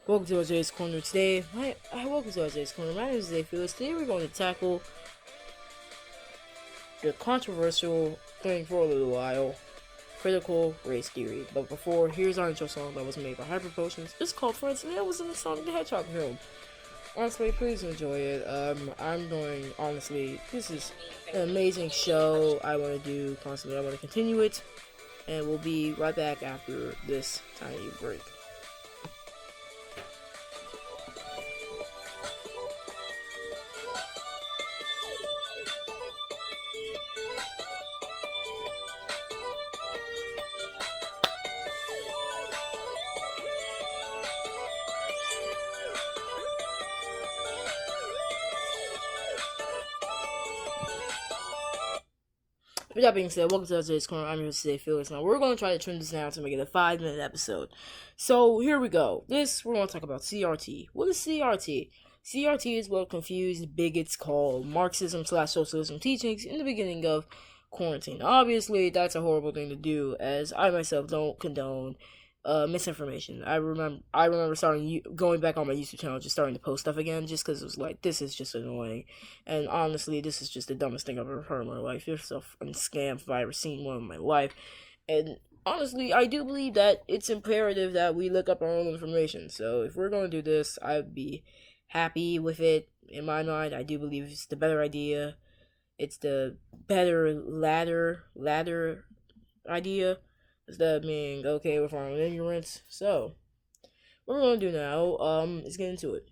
Welcome to Jay's Corner today. Welcome to Jay's Corner. My name is Zay Felix. Today we're going to tackle the controversial thing for a little while, critical race theory. But before, here's our intro song that was made by Hyper Potions. It's called Friends, and it was in the Sonic the Hedgehog film. Honestly, please enjoy it. Honestly, this is an amazing show. I want to do constantly. I want to continue it, and we'll be right back after this tiny break. With that being said, welcome to today's corner. I'm your host today, Felix. Now we're going to try to trim this down to make it a 5-minute episode. So here we go. We're going to talk about CRT. What is CRT? CRT is what confused bigots call Marxism/socialism teachings in the beginning of quarantine. Obviously, that's a horrible thing to do, as I myself don't condone misinformation. I remember going back on my YouTube channel, just starting to post stuff again, just because it was like, this is just annoying. And honestly, this is just the dumbest thing I've ever heard in my life. It's a scam if I ever seen one in my life. And honestly, I do believe that it's imperative that we look up our own information. So if we're going to do this, I'd be happy with it. In my mind, I do believe it's the better idea. It's the better ladder idea, instead of being okay with our own ignorance. So, what we're going to do now is get into it.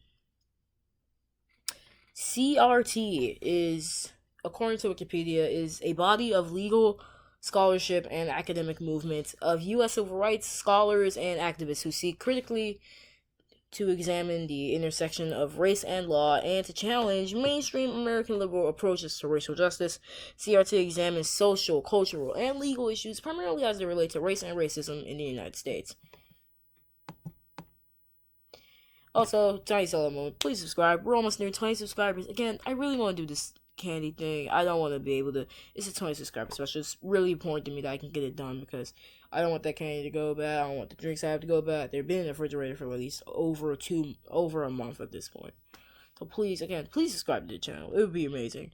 CRT is, according to Wikipedia, is a body of legal scholarship and academic movement of U.S. civil rights scholars and activists who seek critically to examine the intersection of race and law and to challenge mainstream American liberal approaches to racial justice. CRT examines social, cultural, and legal issues primarily as they relate to race and racism in the United States. Also, tiny solo mode, please subscribe. We're almost near 20 subscribers. Again, I really want to do this candy thing. I don't want to be able to. It's a 20 subscriber special. It's really important to me that I can get it done because I don't want that candy to go bad. I don't want the drinks I have to go bad. They've been in the refrigerator for at least over a month at this point. So please subscribe to the channel. It would be amazing.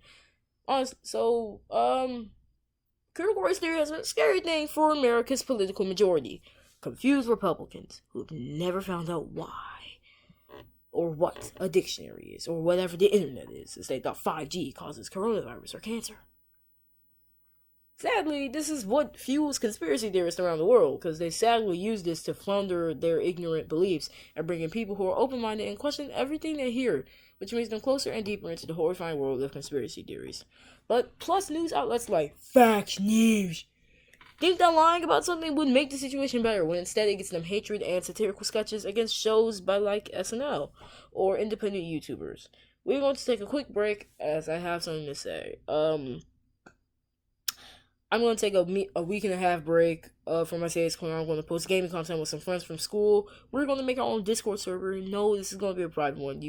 Critical race theory has been a scary thing for America's political majority. Confused Republicans who have never found out why or what a dictionary is, or whatever the internet is, as they thought 5G causes coronavirus or cancer. Sadly, this is what fuels conspiracy theorists around the world, because they sadly use this to flounder their ignorant beliefs and bring in people who are open-minded and question everything they hear, which brings them closer and deeper into the horrifying world of conspiracy theories. But plus news outlets like Fox News think that lying about something would make the situation better, when instead it gets them hatred and satirical sketches against shows by like SNL or independent YouTubers. We're going to take a quick break as I have something to say. I'm going to take a week and a half break from my Say's Corner. I'm going to post gaming content with some friends from school. We're going to make our own Discord server. No, this is going to be a private one.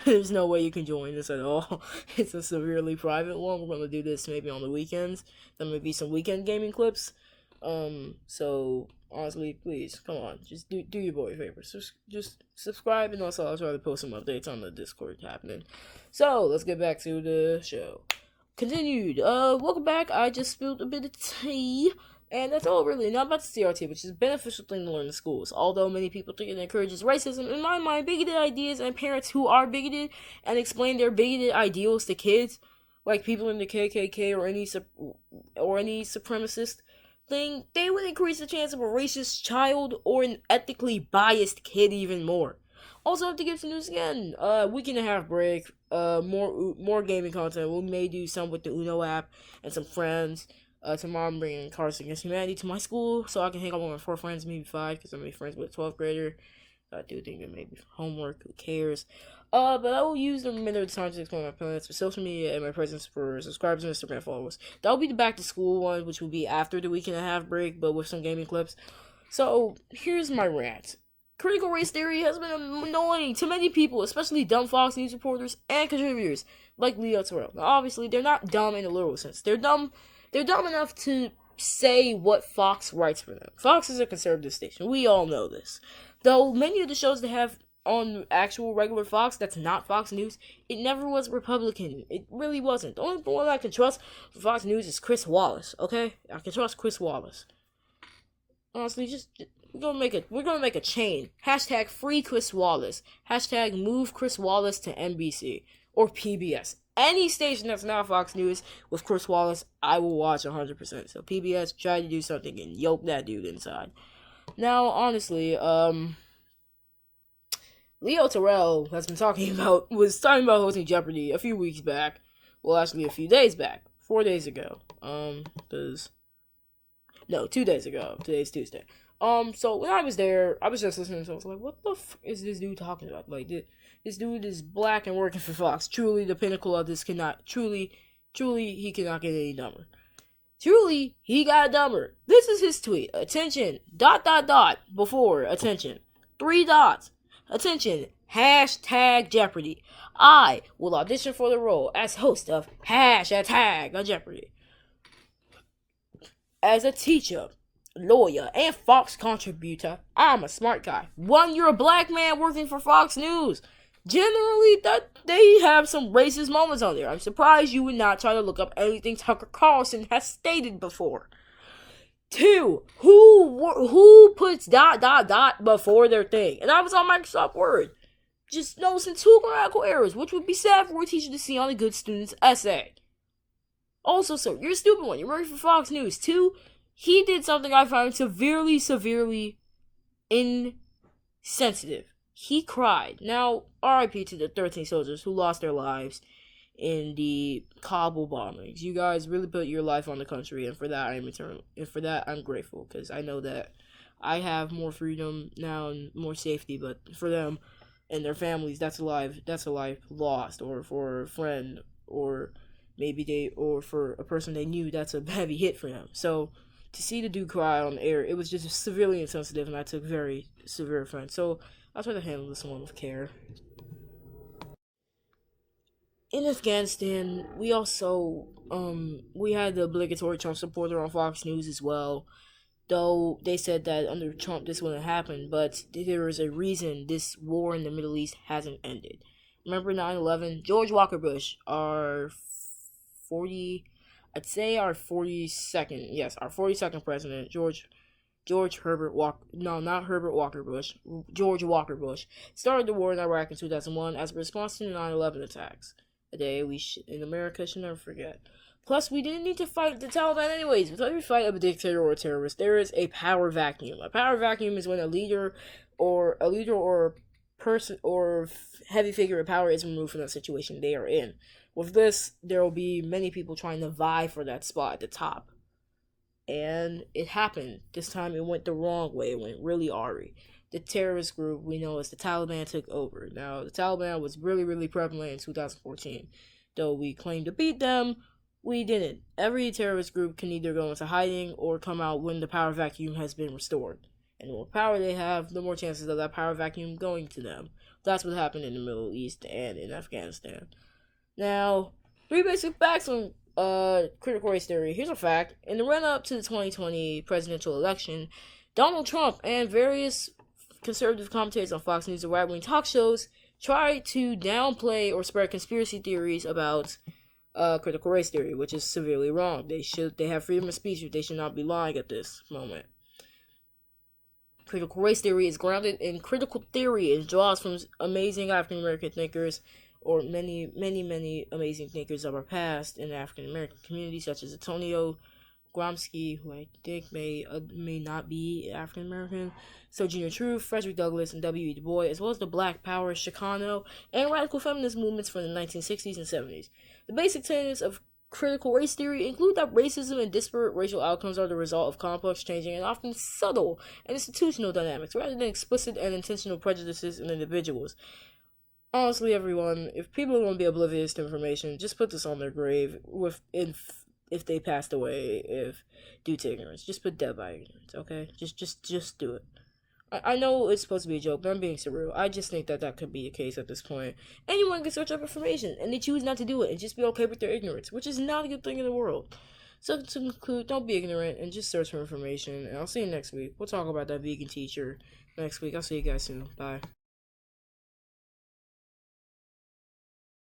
There's no way you can join this at all. It's a severely private one. We're going to do this maybe on the weekends. There may be some weekend gaming clips. So honestly, please, come on, just do your boy a favor. Just subscribe, and also I'll try to post some updates on the Discord happening. So let's get back to the show. Continued. Welcome back. I just spilled a bit of tea, and that's all really. Not about the CRT, which is a beneficial thing to learn in schools. Although many people think it encourages racism, in my mind, bigoted ideas and parents who are bigoted and explain their bigoted ideals to kids, like people in the KKK or any supremacist thing, they would increase the chance of a racist child or an ethically biased kid even more. Also, to give some news again, week and a half break, more gaming content. We may do some with the Uno app and some friends. Tomorrow I'm bringing Cards Against Humanity to my school, so I can hang out with my 4 friends, maybe 5, because I'm maybe friends with a 12th grader. I do think it may be homework, who cares? But I will use the remainder of the time to explain my plans for social media and my presence for subscribers and Instagram followers. That will be the back to school one, which will be after the week and a half break, but with some gaming clips. So, here's my rant. Critical race theory has been annoying to many people, especially dumb Fox News reporters and contributors like Leo Terrell. Now, obviously, they're not dumb in a literal sense. They're dumb enough to say what Fox writes for them. Fox is a conservative station. We all know this. Though many of the shows they have on actual regular Fox that's not Fox News, it never was Republican. It really wasn't. The only one I can trust for Fox News is Chris Wallace. Okay, I can trust Chris Wallace. Honestly, just we're gonna make a chain. Hashtag free Chris Wallace. Hashtag move Chris Wallace to NBC or PBS. Any station that's not Fox News with Chris Wallace, I will watch 100%. So PBS, try to do something and yoke that dude inside. Now, honestly, Leo Terrell was talking about hosting Jeopardy a few weeks back. Well, actually, a few days back, 4 days ago. 2 days ago. Today's Tuesday. So when I was there, I was just listening, so I was like, what the is this dude talking about? Like, this dude is black and working for Fox. Truly, the pinnacle of this truly, he cannot get any dumber. Truly, he got dumber. This is his tweet. Attention, ... before, attention. 3 dots. Attention, hashtag Jeopardy. I will audition for the role as host of hashtag Jeopardy. As a teacher, lawyer, and Fox contributor, I'm a smart guy. One, you're a black man working for Fox News. Generally, they have some racist moments on there. I'm surprised you would not try to look up anything Tucker Carlson has stated before. 2, who puts ... before their thing? And I was on Microsoft Word. Just noticing 2 grammatical errors, which would be sad for a teacher to see on a good student's essay. Also, sir, you're a stupid one. You're working for Fox News. 2, he did something I find severely insensitive. He cried. Now, RIP to the 13 soldiers who lost their lives in the Kabul bombings. You guys really put your life on the country, and for that I'm grateful, because I know that I have more freedom now and more safety, but for them and their families, that's a life lost, or for a friend, or or for a person they knew, that's a heavy hit for them. So to see the dude cry on the air, it was just severely insensitive, and I took very severe offense. So I'll try to handle this one with care. In Afghanistan, we also, we had the obligatory Trump supporter on Fox News as well. Though they said that under Trump this wouldn't happen, but there is a reason this war in the Middle East hasn't ended. Remember 9/11? George Walker Bush, our 42nd president, George Herbert Walker, no, not Herbert Walker Bush, George Walker Bush, started the war in Iraq in 2001 as a response to the 9/11 attacks. A day we in America should never forget. Plus, we didn't need to fight the Taliban anyways. With every fight of a dictator or a terrorist, there is a power vacuum. A power vacuum is when a leader or person or heavy figure of power is removed from that situation they are in. With this, there will be many people trying to vie for that spot at the top. And it happened. This time it went the wrong way. It went really awry. The terrorist group we know as the Taliban took over. Now, the Taliban was really prevalent in 2014. Though we claimed to beat them, we didn't. Every terrorist group can either go into hiding or come out when the power vacuum has been restored. And the more power they have, the more chances of that power vacuum going to them. That's what happened in the Middle East and in Afghanistan. Now, 3 basic facts on critical race theory. Here's a fact. In the run-up to the 2020 presidential election, Donald Trump and various conservative commentators on Fox News and right-wing talk shows tried to downplay or spread conspiracy theories about critical race theory, which is severely wrong. They have freedom of speech, but they should not be lying at this moment. Critical race theory is grounded in critical theory. It draws from amazing African American thinkers, or many amazing thinkers of our past in the African American community, such as Antonio Gramsci, who I think may not be African American, Sojourner Truth, Frederick Douglass, and W.E. Du Bois, as well as the Black Power, Chicano, and radical feminist movements from the 1960s and 70s. The basic tenets of critical race theory include that racism and disparate racial outcomes are the result of complex, changing, and often subtle and institutional dynamics, rather than explicit and intentional prejudices in individuals. Honestly, everyone, if people are going to be oblivious to information, just put this on their grave if they passed away due to ignorance. Just put dead by ignorance, okay? Just do it. I know it's supposed to be a joke, but I'm being surreal. I just think that could be the case at this point. Anyone can search up information, and they choose not to do it, and just be okay with their ignorance, which is not a good thing in the world. So to conclude, don't be ignorant, and just search for information, and I'll see you next week. We'll talk about that vegan teacher next week. I'll see you guys soon. Bye.